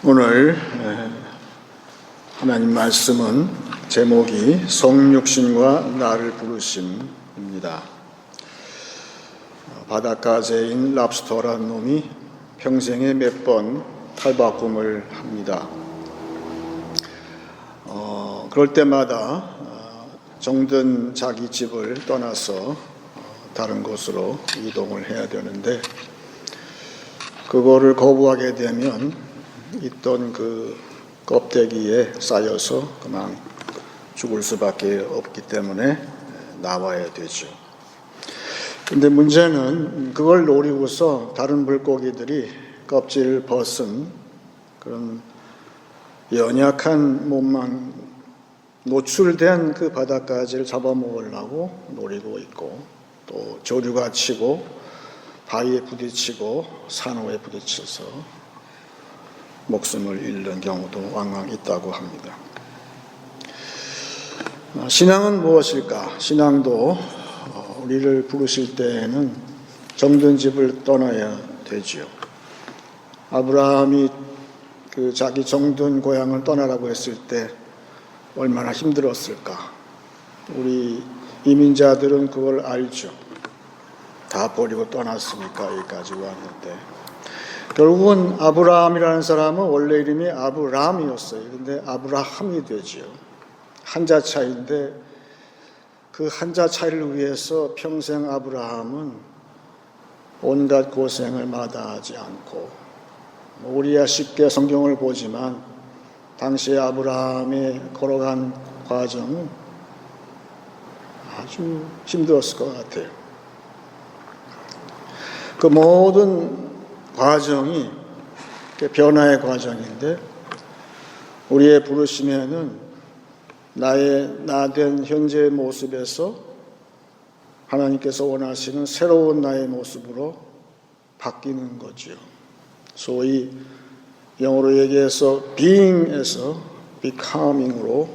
오늘 하나님 말씀은 제목이 성육신과 나를 부르심입니다. 바닷가재인 랍스터라는 놈이 평생에 몇 번 탈바꿈을 합니다. 그럴 때마다 정든 자기 집을 떠나서 다른 곳으로 이동을 해야 되는데, 그거를 거부하게 되면 있던 그 껍데기에 쌓여서 그만 죽을 수밖에 없기 때문에 나와야 되죠. 근데 문제는 그걸 노리고서 다른 물고기들이 껍질을 벗은 그런 연약한 몸만 노출된 그 바닷가지를 잡아먹으려고 노리고 있고, 또 조류가 치고 바위에 부딪히고 산호에 부딪혀서 목숨을 잃는 경우도 왕왕 있다고 합니다. 신앙은 무엇일까? 신앙도 우리를 부르실 때에는 정든 집을 떠나야 되지요. 아브라함이 그 자기 정든 고향을 떠나라고 했을 때 얼마나 힘들었을까? 우리 이민자들은 그걸 알죠. 다 버리고 떠났으니까 여기까지 왔는데, 결국은 아브라함이라는 사람은 원래 이름이 아브람이었어요. 근데 아브라함이 되지요. 한자 차이인데 그 한자 차이를 위해서 평생 아브라함은 온갖 고생을 마다하지 않고, 우리야 쉽게 성경을 보지만 당시에 아브라함이 걸어간 과정은 아주 힘들었을 것 같아요. 그 모든 과정이 변화의 과정인데, 우리의 부르심에는 나의 나된 현재의 모습에서 하나님께서 원하시는 새로운 나의 모습으로 바뀌는 거죠. 소위 영어로 얘기해서 being에서 becoming으로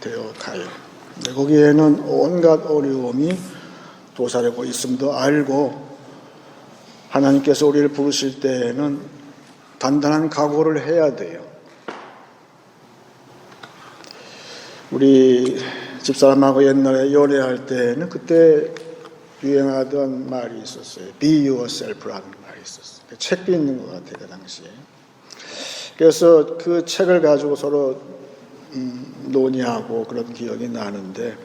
되어가요. 거기에는 온갖 어려움이 도사리고 있음도 알고, 하나님께서 우리를 부르실 때에는 단단한 각오를 해야 돼요. 우리 집사람하고 옛날에 연애할 때는 그때 유행하던 말이 있었어요. Be yourself라는 말이 있었어요. 책도 있는 것 같아요, 그 당시에. 그래서 그 책을 가지고 서로 논의하고 그런 기억이 나는데,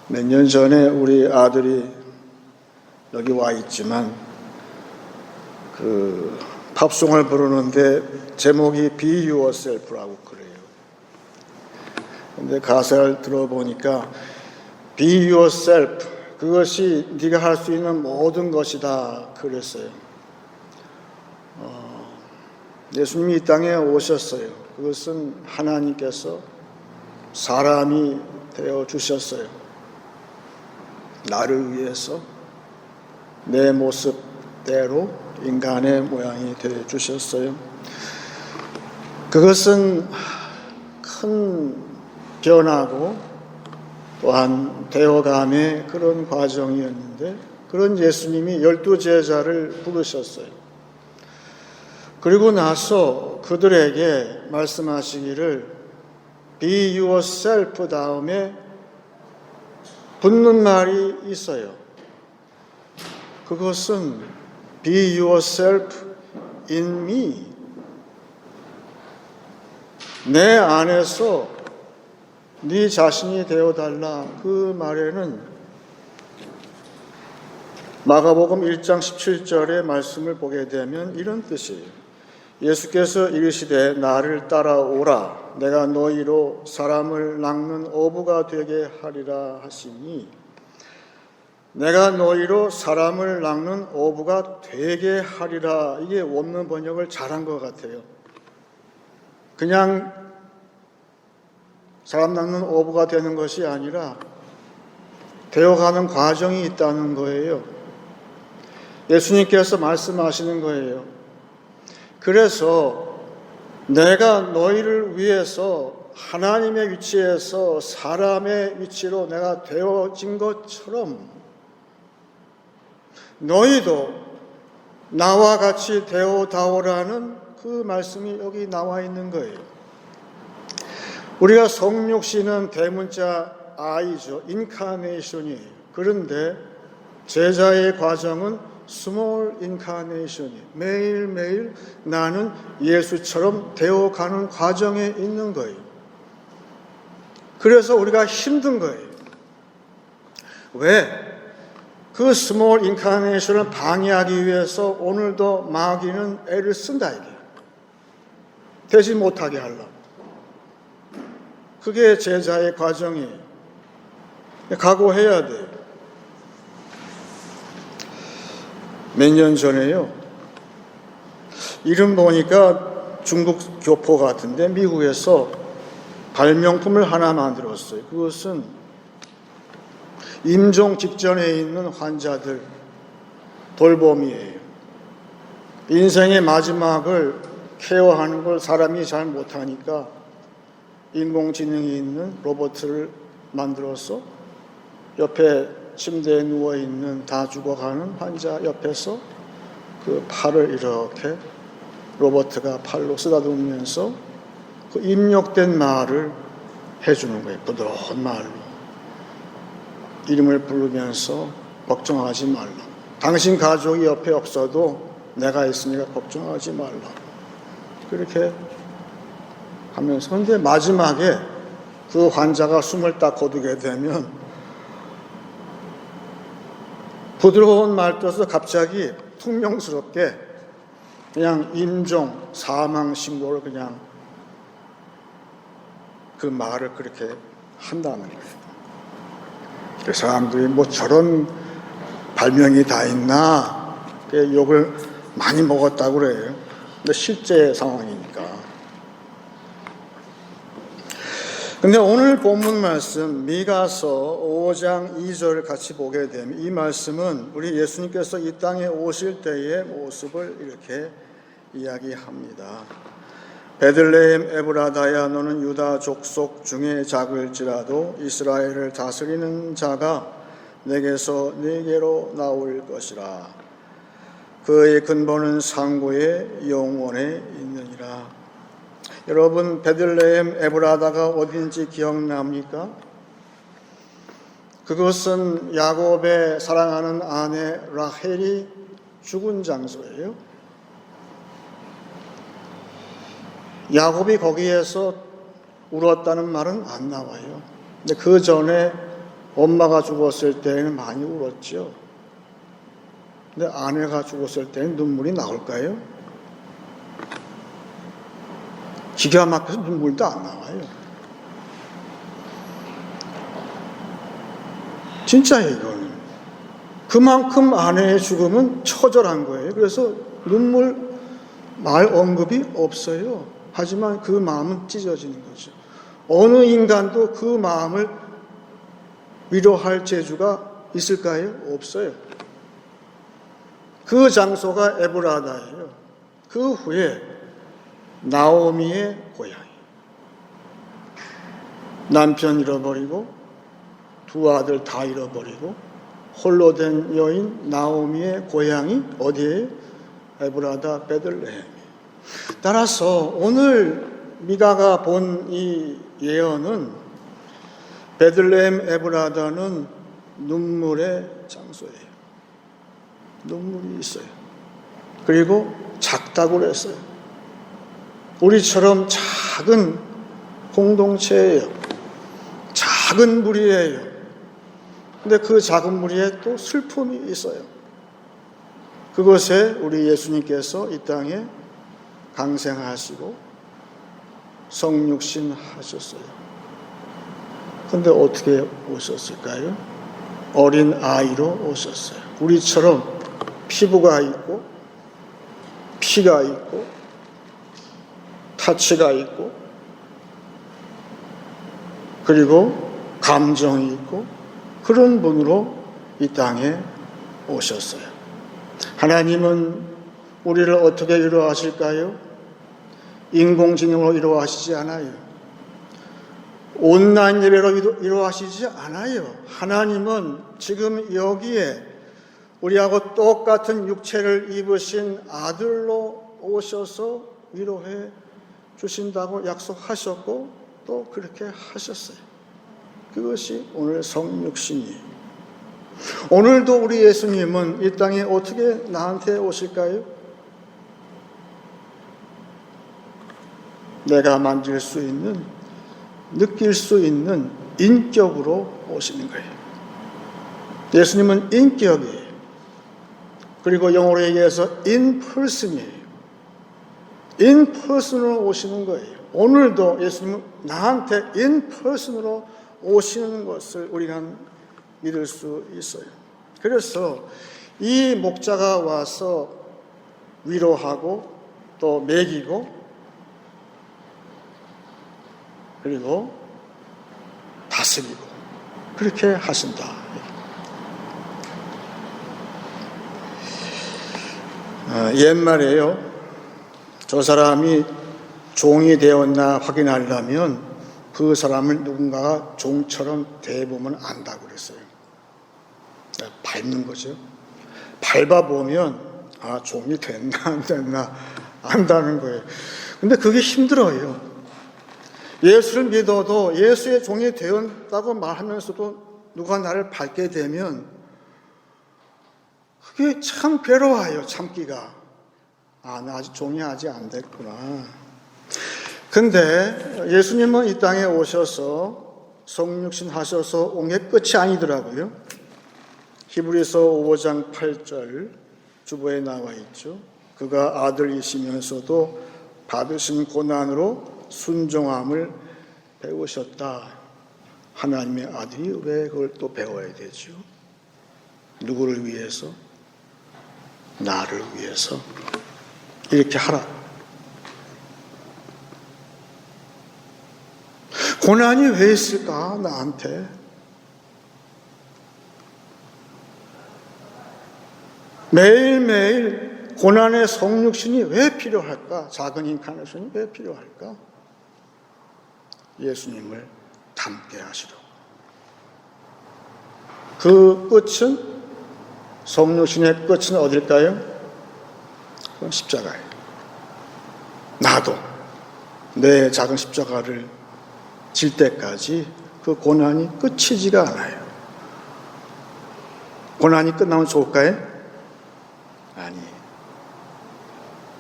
몇 년 전에 우리 아들이 여기 와 있지만 그 팝송을 부르는데 제목이 Be Yourself라고 그래요. 근데 가사를 들어보니까 Be Yourself, 그것이 네가 할 수 있는 모든 것이다 그랬어요. 예수님이 이 땅에 오셨어요. 그것은 하나님께서 사람이 되어 주셨어요. 나를 위해서 내 모습대로 인간의 모양이 되어 주셨어요. 그것은 큰 변화고 또한 되어감의 그런 과정이었는데, 그런 예수님이 12제자를 부르셨어요. 그리고 나서 그들에게 말씀하시기를 Be yourself 다음에 붙는 말이 있어요. 그것은 Be yourself in me. 내 안에서 네 자신이 되어달라. 그 말에는 마가복음 1장 17절의 말씀을 보게 되면 이런 뜻이에요. 예수께서 이르시되 나를 따라오라. 내가 너희로 사람을 낚는 어부가 되게 하리라 하시니, 내가 너희로 사람을 낚는 어부가 되게 하리라. 이게 원문 번역을 잘한 것 같아요. 그냥 사람 낚는 어부가 되는 것이 아니라 되어가는 과정이 있다는 거예요. 예수님께서 말씀하시는 거예요. 그래서 내가 너희를 위해서 하나님의 위치에서 사람의 위치로 내가 되어진 것처럼 너희도 나와 같이 되어다오라는 그 말씀이 여기 나와 있는 거예요. 우리가 성육신은 대문자 I죠. 인카네이션이에요. 그런데 제자의 과정은 스몰 인카네이션이에요. 매일매일 나는 예수처럼 되어가는 과정에 있는 거예요. 그래서 우리가 힘든 거예요. 왜? 그 스몰 인카네이션을 방해하기 위해서 오늘도 마귀는 애를 쓴다 이게. 되지 못하게 하려고. 그게 제자의 과정이에요. 각오해야 돼요. 몇 년 전에요. 이름 보니까 중국 교포 같은데 미국에서 발명품을 하나 만들었어요. 그것은 임종 직전에 있는 환자들 돌봄이에요. 인생의 마지막을 케어하는 걸 사람이 잘 못하니까 인공지능이 있는 로봇을 만들어서 옆에 침대에 누워있는 다 죽어가는 환자 옆에서 그 팔을 이렇게 로봇가 팔로 쓰다듬으면서 그 입력된 말을 해주는 거예요. 부드러운 말로. 이름을 부르면서 걱정하지 말라. 당신 가족이 옆에 없어도 내가 있으니까 걱정하지 말라. 그렇게 하면서. 그런데 마지막에 그 환자가 숨을 딱 거두게 되면 부드러운 말뜻에서 갑자기 퉁명스럽게 그냥 임종, 사망 신고를 그냥 그 말을 그렇게 한다는 거예요. 그 사람들이 뭐 저런 발명이 다 있나 욕을 많이 먹었다고 그래요. 근데 실제 상황이니까. 근데 오늘 본문 말씀 미가서 5장 2절 같이 보게 되면 이 말씀은 우리 예수님께서 이 땅에 오실 때의 모습을 이렇게 이야기합니다. 베들레헴 에브라다야 너는 유다 족속 중에 작을지라도 이스라엘을 다스리는 자가 내게서 네게로 나올 것이라. 그의 근본은 상고의 영원에 있느니라. 여러분 베들레헴 에브라다가 어딘지 기억납니까? 그것은 야곱의 사랑하는 아내 라헬이 죽은 장소예요. 야곱이 거기에서 울었다는 말은 안 나와요. 근데 그 전에 엄마가 죽었을 때는 많이 울었죠. 근데 아내가 죽었을 때는 눈물이 나올까요? 기가 막혀서 눈물도 안 나와요. 진짜예요, 이거는. 그만큼 아내의 죽음은 처절한 거예요. 그래서 눈물 말 언급이 없어요. 하지만 그 마음은 찢어지는 거죠. 어느 인간도 그 마음을 위로할 재주가 있을까요? 없어요. 그 장소가 에브라다예요. 그 후에 나오미의 고향. 남편 잃어버리고 두 아들 다 잃어버리고 홀로 된 여인 나오미의 고향이 어디예요? 에브라다 베들레헴. 따라서 오늘 미가가 본 이 예언은 베들레헴 에브라다는 눈물의 장소예요. 눈물이 있어요. 그리고 작다고 그랬어요. 우리처럼 작은 공동체예요. 작은 무리예요. 근데 그 작은 무리에 또 슬픔이 있어요. 그것에 우리 예수님께서 이 땅에 강생하시고 성육신 하셨어요. 근데 어떻게 오셨을까요? 어린 아이로 오셨어요. 우리처럼 피부가 있고 피가 있고 타치가 있고 그리고 감정이 있고 그런 분으로 이 땅에 오셨어요. 하나님은 우리를 어떻게 위로하실까요? 인공지능으로 위로하시지 않아요. 온라인 예배로 위로하시지 않아요. 하나님은 지금 여기에 우리하고 똑같은 육체를 입으신 아들로 오셔서 위로해 주신다고 약속하셨고 또 그렇게 하셨어요. 그것이 오늘 성육신이에요. 오늘도 우리 예수님은 이 땅에 어떻게 나한테 오실까요? 내가 만질 수 있는, 느낄 수 있는 인격으로 오시는 거예요. 예수님은 인격이에요. 그리고 영어로 얘기해서 in person이에요. in person으로 오시는 거예요. 오늘도 예수님은 나한테 in person으로 오시는 것을 우리가 믿을 수 있어요. 그래서 이 목자가 와서 위로하고 또 먹이고 그리고 다스리고 그렇게 하신다. 옛말에요, 저 사람이 종이 되었나 확인하려면 그 사람을 누군가가 종처럼 대보면 안다고 그랬어요. 밟는 거죠. 밟아보면 종이 됐나 안 됐나 안다는 거예요. 근데 그게 힘들어요. 예수를 믿어도 예수의 종이 되었다고 말하면서도 누가 나를 밟게 되면 그게 참 괴로워요. 참기가. 나 아직 종이 아직 안 됐구나. 근데 예수님은 이 땅에 오셔서 성육신 하셔서 온 게 끝이 아니더라고요. 히브리서 5장 8절 주보에 나와 있죠. 그가 아들이시면서도 받으신 고난으로 순종함을 배우셨다. 하나님의 아들이 왜 그걸 또 배워야 되죠? 누구를 위해서? 나를 위해서. 이렇게 하라. 고난이 왜 있을까? 나한테. 매일매일 고난의 성육신이 왜 필요할까? 작은 인카네이션이 왜 필요할까? 예수님을 닮게 하시려고. 그 끝은, 성육신의 끝은 어딜까요? 그건 십자가예요. 나도 내 작은 십자가를 질 때까지 그 고난이 끝이지가 않아요. 고난이 끝나면 좋을까요? 아니에요.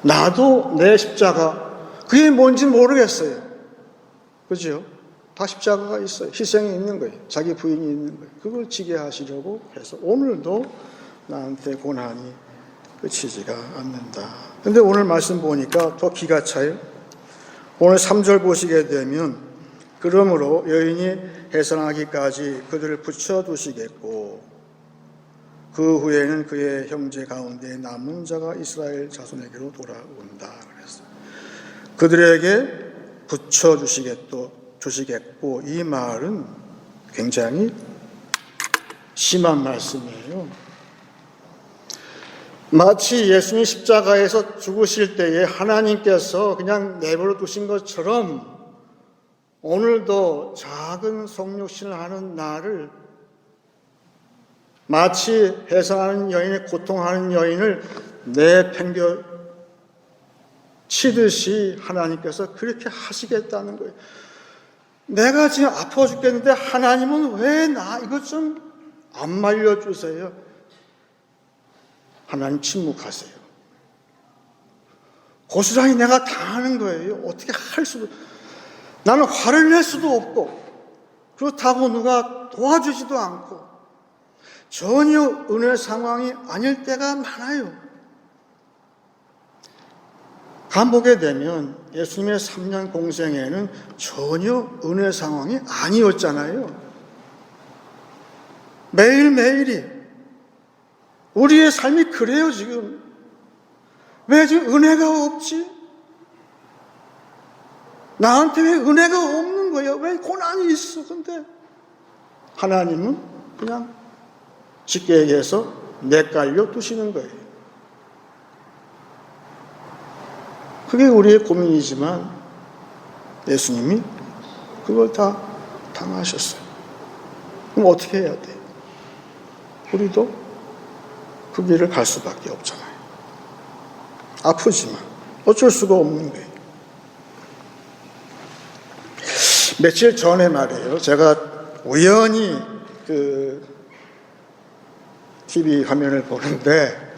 나도 내 십자가, 그게 뭔지 모르겠어요. 그죠? 다 십자가가 있어요. 희생이 있는 거예요. 자기 부인이 있는 거예요. 그걸 지게 하시려고 해서 오늘도 나한테 고난이 끝이지가 않는다. 근데 오늘 말씀 보니까 더 기가 차요. 오늘 3절 보시게 되면 그러므로 여인이 해산하기까지 그들을 붙여두시겠고 그 후에는 그의 형제 가운데 남은 자가 이스라엘 자손에게로 돌아온다. 그랬어요. 그들에게 붙여주시겠고 이 말은 굉장히 심한 말씀이에요. 마치 예수님 십자가에서 죽으실 때에 하나님께서 그냥 내버려 두신 것처럼 오늘도 작은 성육신을 하는 나를 마치 해산하는 여인의 고통하는 여인을 내팽겨 치듯이 하나님께서 그렇게 하시겠다는 거예요. 내가 지금 아파 죽겠는데 하나님은 왜 나 이것 좀 안 말려주세요. 하나님 침묵하세요. 고스란히 내가 당하는 거예요. 어떻게 할 수도, 나는 화를 낼 수도 없고 그렇다고 누가 도와주지도 않고 전혀 은혜 상황이 아닐 때가 많아요. 간보게 되면 예수님의 3년 공생에는 전혀 은혜 상황이 아니었잖아요. 매일매일이 우리의 삶이 그래요. 지금 왜 지금 은혜가 없지? 나한테 왜 은혜가 없는 거예요? 왜 고난이 있어? 근데 하나님은 그냥 쉽게 얘기해서 내깔려 두시는 거예요. 그게 우리의 고민이지만 예수님이 그걸 다 당하셨어요. 그럼 어떻게 해야 돼요? 우리도 그 길을 갈 수밖에 없잖아요. 아프지만 어쩔 수가 없는 거예요. 며칠 전에 말이에요. 제가 우연히 TV 화면을 보는데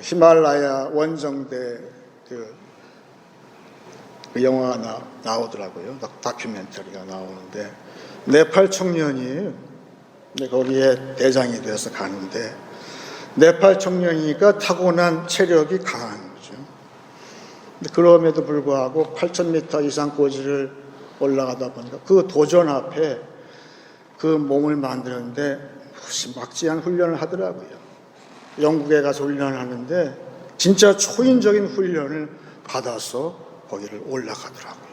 히말라야 원정대 그 영화가 나오더라고요. 다큐멘터리가 나오는데 네팔 청년이에요. 근데 거기에 대장이 돼서 가는데 네팔 청년이니까 타고난 체력이 강한 거죠. 근데 그럼에도 불구하고 8,000m 이상 고지를 올라가다 보니까 그 도전 앞에 그 몸을 만드는데 막지한 훈련을 하더라고요. 영국에 가서 훈련을 하는데 진짜 초인적인 훈련을 받아서 거기를 올라가더라고요.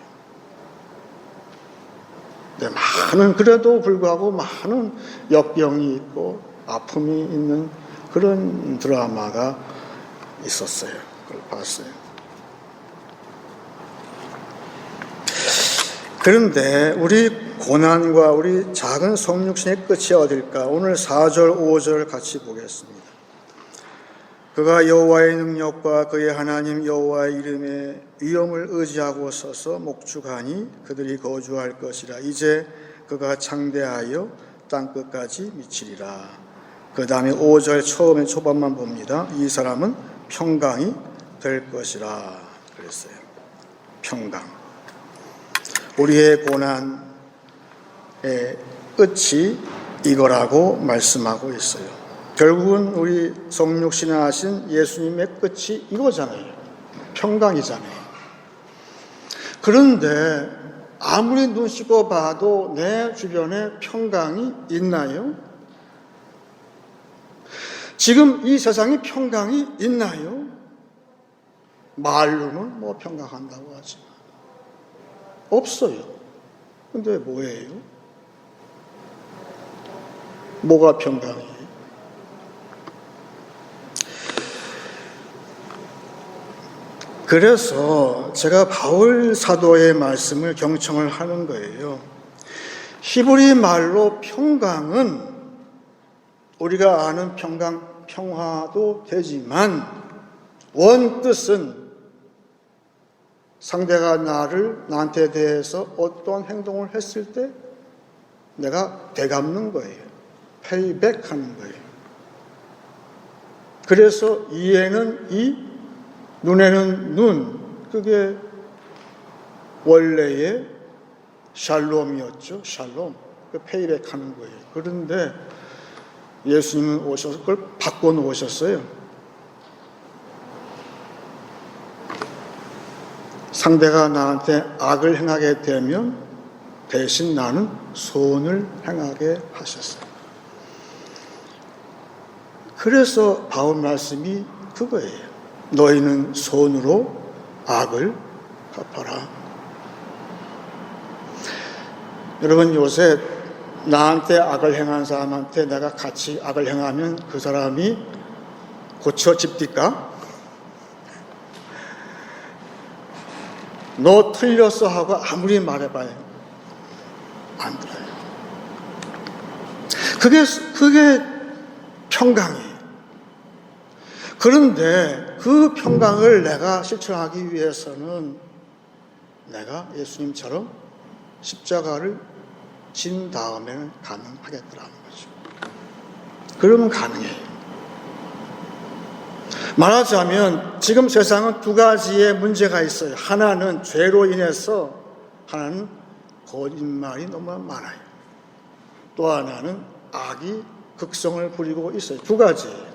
근데 그래도 불구하고 많은 역병이 있고 아픔이 있는 그런 드라마가 있었어요. 그걸 봤어요. 그런데 우리 고난과 우리 작은 성육신의 끝이 어딜까? 오늘 4절, 5절 같이 보겠습니다. 그가 여호와의 능력과 그의 하나님 여호와의 이름의 위엄을 의지하고 서서 목축하니 그들이 거주할 것이라. 이제 그가 창대하여 땅끝까지 미치리라. 그 다음에 5절 처음에 초반만 봅니다. 이 사람은 평강이 될 것이라 그랬어요. 평강. 우리의 고난의 끝이 이거라고 말씀하고 있어요. 결국은 우리 성육신에 하신 예수님의 끝이 이거잖아요. 평강이잖아요. 그런데 아무리 눈 씻고 봐도 내 주변에 평강이 있나요? 지금 이 세상에 평강이 있나요? 말로는 뭐 평강한다고 하지만 없어요. 근데 뭐예요? 뭐가 평강이에요? 그래서 제가 바울 사도의 말씀을 경청을 하는 거예요. 히브리 말로 평강은 우리가 아는 평강, 평화도 되지만 원뜻은 상대가 나한테 대해서 어떤 행동을 했을 때 내가 되갚는 거예요. 페이백 하는 거예요. 그래서 이에는 이, 눈에는 눈, 그게 원래의 샬롬이었죠. 샬롬. 페이백 하는 거예요. 그런데 예수님은 오셔서 그걸 바꿔놓으셨어요. 상대가 나한테 악을 행하게 되면 대신 나는 선을 행하게 하셨어요. 그래서 바울 말씀이 그거예요. 너희는 선으로 악을 갚아라. 여러분, 요새 나한테 악을 행한 사람한테 내가 같이 악을 행하면 그 사람이 고쳐집니까? 너 틀렸어 하고 아무리 말해봐요. 안 들어요. 그게 평강이에요. 그런데 그 평강을 내가 실천하기 위해서는 내가 예수님처럼 십자가를 진 다음에는 가능하겠더라는 거죠. 그러면 가능해요. 말하자면 지금 세상은 두 가지의 문제가 있어요. 하나는 죄로 인해서, 하나는 거짓말이 너무 많아요. 또 하나는 악이 극성을 부리고 있어요. 두 가지예요.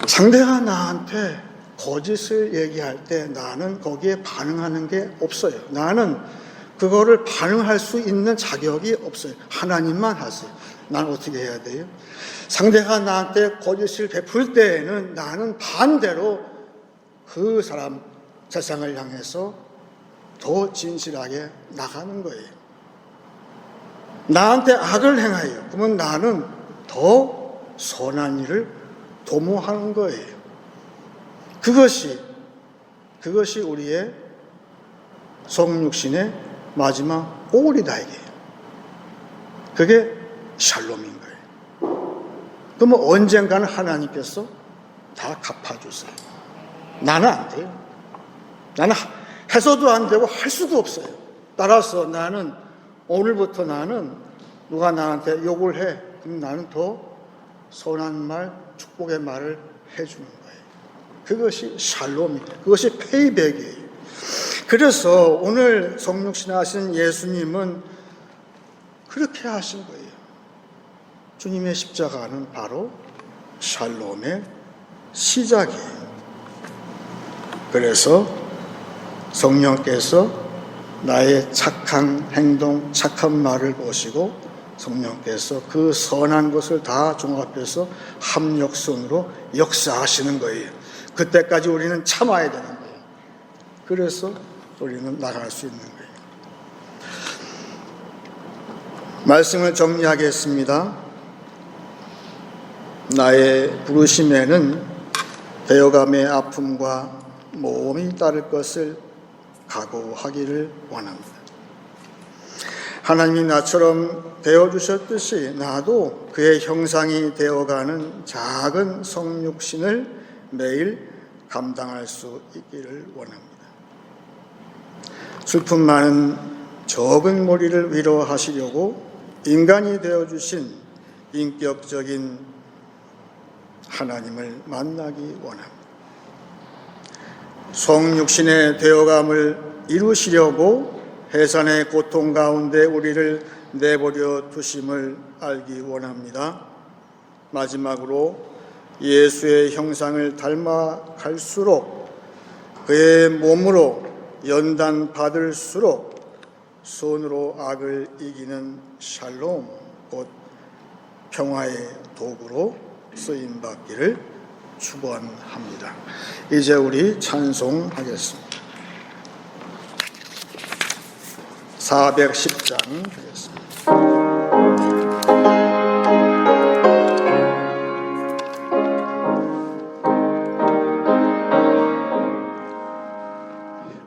상대가 나한테 거짓을 얘기할 때 나는 거기에 반응하는 게 없어요. 나는 그거를 반응할 수 있는 자격이 없어요. 하나님만 하세요. 나는 어떻게 해야 돼요? 상대가 나한테 거짓을 베풀 때에는 나는 반대로 그 사람, 세상을 향해서 더 진실하게 나가는 거예요. 나한테 악을 행하여, 그러면 나는 더 선한 일을 도모하는 거예요. 그것이 우리의 성육신의 마지막 골이다 이게요. 그게 샬롬인 거예요. 그러면 언젠가는 하나님께서 다 갚아주세요. 나는 안 돼요. 나는 해서도 안 되고 할 수도 없어요. 따라서 나는 오늘부터 나는 누가 나한테 욕을 해. 그럼 나는 더 선한 말, 축복의 말을 해주는 거예요. 그것이 샬롬이에요. 그것이 페이백이에요. 그래서 오늘 성육신 하신 예수님은 그렇게 하신 거예요. 주님의 십자가는 바로 샬롬의 시작이에요. 그래서 성령께서 나의 착한 행동, 착한 말을 보시고 성령께서 그 선한 것을 다 종합해서 합력선으로 역사하시는 거예요. 그때까지 우리는 참아야 되는 거예요. 그래서 우리는 나갈 수 있는 거예요. 말씀을 정리하겠습니다. 나의 부르심에는 배어감의 아픔과 모험이 따를 것을 각오하기를 원합니다. 하나님이 나처럼 되어주셨듯이 나도 그의 형상이 되어가는 작은 성육신을 매일 감당할 수 있기를 원합니다. 슬픔 많은 적은 무리를 위로하시려고 인간이 되어주신 인격적인 하나님을 만나기 원합니다. 성육신의 되어감을 이루시려고 해산의 고통 가운데 우리를 내버려 두심을 알기 원합니다. 마지막으로 예수의 형상을 닮아갈수록 그의 몸으로 연단받을수록 손으로 악을 이기는 샬롬, 곧 평화의 도구로 쓰임받기를 축원합니다. 이제 우리 찬송하겠습니다. 410장 하겠습니다.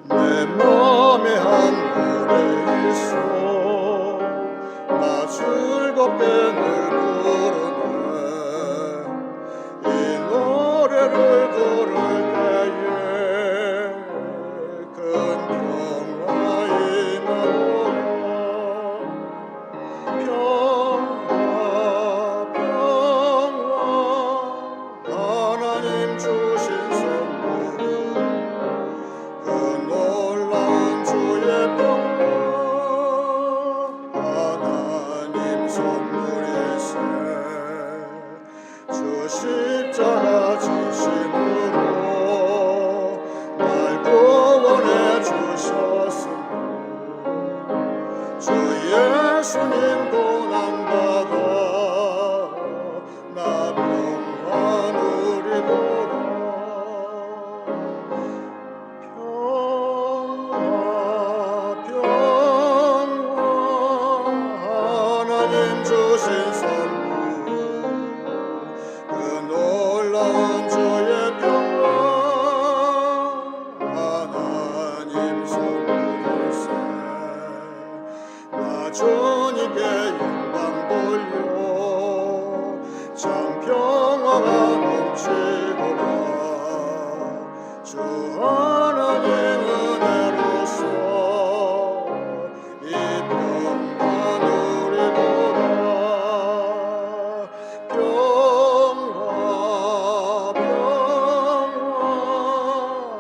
내 맘에 한 노래 있어 나 즐겁게 늘 부르네 이 노래를 들을 때에 큰 평화이 나오라 평화 하나님 주신 선물 그 놀라운 주의 평화 하나님 선물일세 주 십자가 지심으로 날 구원해 주셨으니 주 예수님 고난받아 나 평화 누리도다 평화 하나님 주신 선물 그 놀라운 주의 평화 하나님 선물일세 나 주님께 영광 돌려 참 평화가 넘치도다 주 하나님 은혜로서 이 평화 누리도다 평화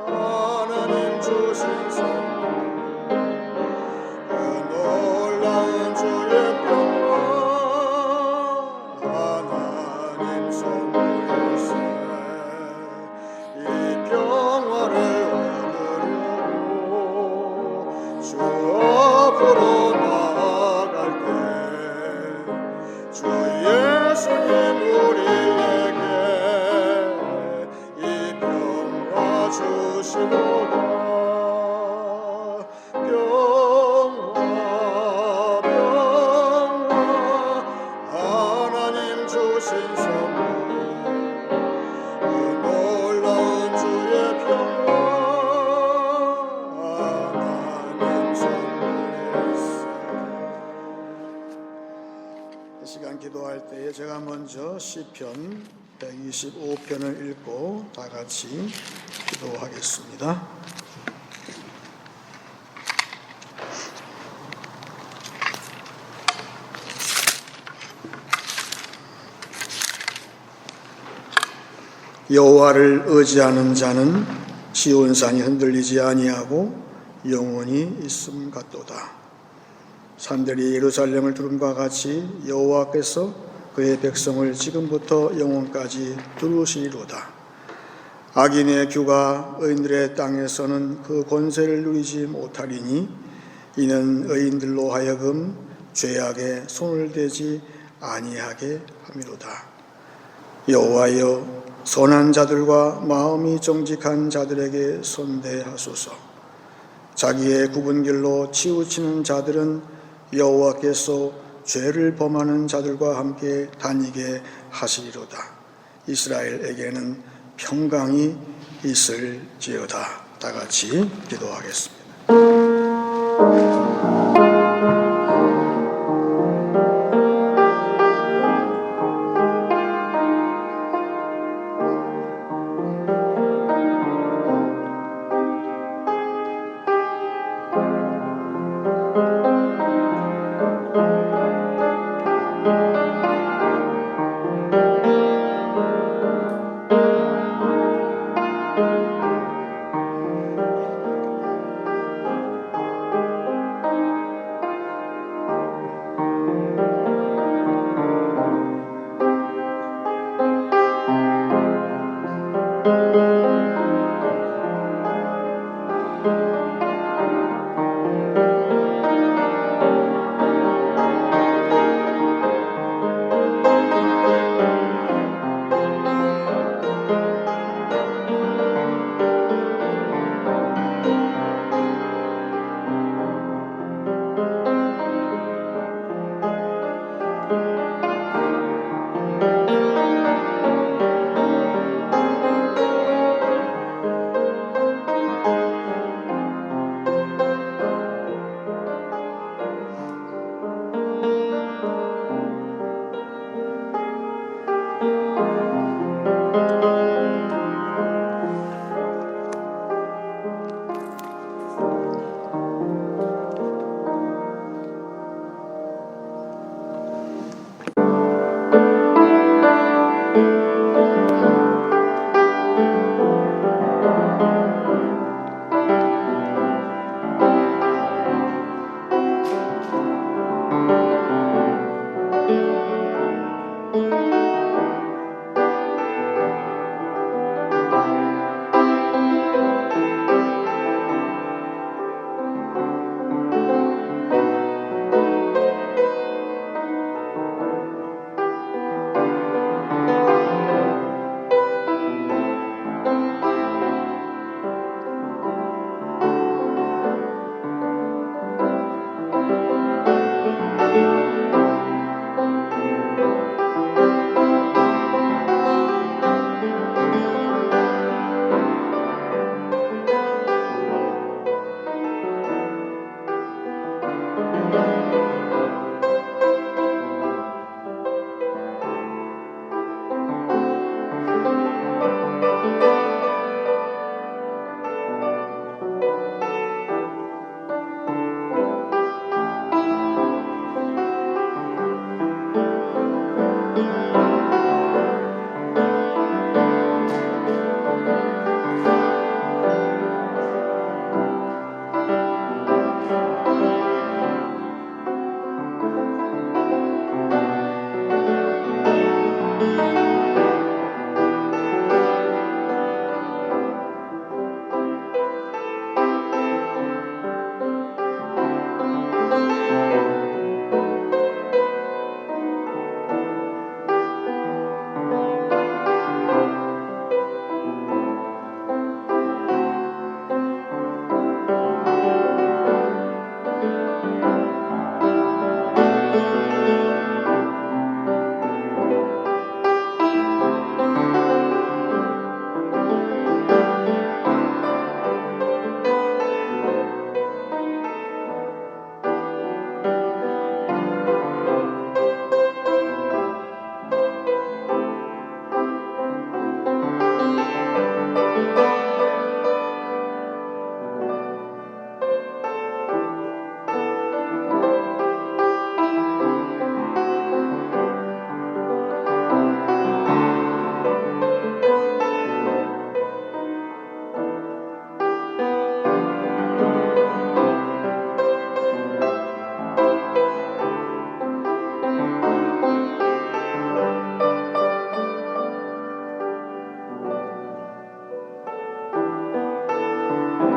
하나님 주신 선물 그 놀라운 주의 평화 하나님 선물일세 이 평화를 얻으려고 주 앞으로 나아갈 때 주 예수님 우리에게 이 평화 주시도다 평화 하나님 주신 선물 그 놀라운 주의 평화 하나님 선물일세 이 시간 기도할 때에 제가 먼저 시편 125편을 읽고 다 같이 기도하겠습니다. 여호와를 의지하는 자는 시온산이 흔들리지 아니하고 영원히 있음 같도다. 산들이 예루살렘을 두름과 같이 여호와께서 그의 백성을 지금부터 영원까지 두루시리로다. 악인의 규가 의인들의 땅에서는 그 권세를 누리지 못하리니 이는 의인들로 하여금 죄악에 손을 대지 아니하게 함이로다. 여호와여, 선한 자들과 마음이 정직한 자들에게 선대하소서. 자기의 굽은 길로 치우치는 자들은 여호와께서 죄를 범하는 자들과 함께 다니게 하시리로다. 이스라엘에게는 평강이 있을지어다. 다 같이 기도하겠습니다.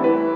아멘.